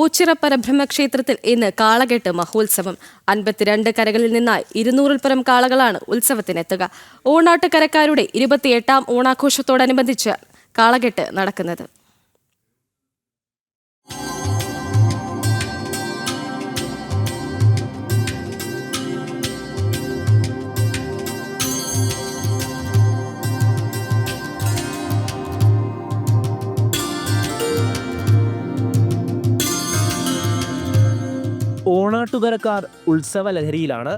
ഓച്ചിറ പരബ്രഹ്മ ക്ഷേത്രത്തിൽ ഇന്ന് കാളകെട്ട് മഹോത്സവം. 52 കരകളിൽ നിന്നായി 200-ൽ പരം കാളകളാണ് ഉത്സവത്തിനെത്തുക. ഓണാട്ടുകരക്കാരുടെ 28ാം ഓണാഘോഷത്തോടനുബന്ധിച്ച് കാളകെട്ട് നടക്കുന്നത്. ഓണാട്ടുകരക്കാർ ഉത്സവ ലഹരിയിലാണ്.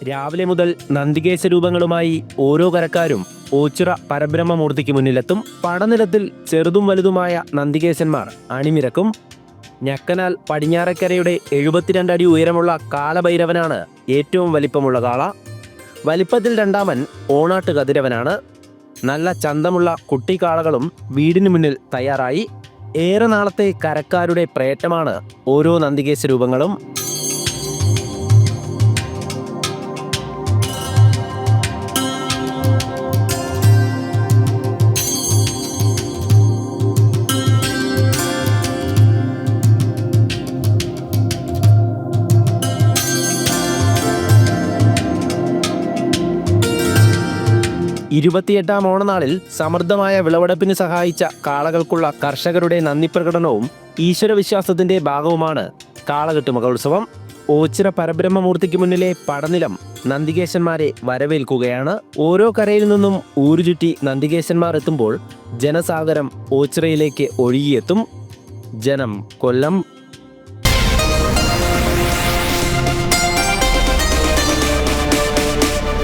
രാവിലെ മുതൽ നന്ദികേശ രൂപങ്ങളുമായി ഓരോ കരക്കാരും ഓച്ചിറ പരബ്രഹ്മമൂർത്തിക്ക് മുന്നിലെത്തും. പടനിലത്തിൽ ചെറുതും വലുതുമായ നന്ദികേശന്മാർ അണിനിരക്കും. ഞക്കനാൽ പടിഞ്ഞാറക്കരയുടെ 72 അടി ഉയരമുള്ള കാലഭൈരവനാണ് ഏറ്റവും വലിപ്പമുള്ള കാള. വലിപ്പത്തിൽ രണ്ടാമൻ ഓണാട്ട് കതിരവനാണ്. നല്ല ചന്തമുള്ള കുട്ടിക്കാളകളും വീടിന് മുന്നിൽ തയ്യാറായി. ഏറെ നാളത്തെ കരക്കാരുടെ പ്രയത്നമാണ് ഓരോ നന്ദികേശ രൂപങ്ങളും. ഇരുപത്തിയെട്ടാം ഓണനാളിൽ സമൃദ്ധമായ വിളവെടുപ്പിന് സഹായിച്ച കാളകൾക്കുള്ള കർഷകരുടെ നന്ദി പ്രകടനവും ഈശ്വരവിശ്വാസത്തിന്റെ ഭാഗവുമാണ് കാളകെട്ട് മഹോത്സവം. ഓച്ചിറ പരബ്രഹ്മമൂർത്തിക്ക് മുന്നിലെ പടനിലം നന്ദികേശന്മാരെ വരവേൽക്കുകയാണ്. ഓരോ കരയിൽ നിന്നും ഊരുചുറ്റി നന്ദികേശന്മാർ എത്തുമ്പോൾ ജനസാഗരം ഓച്ചിറയിലേക്ക് ഒഴുകിയെത്തും. ജനം, കൊല്ലം.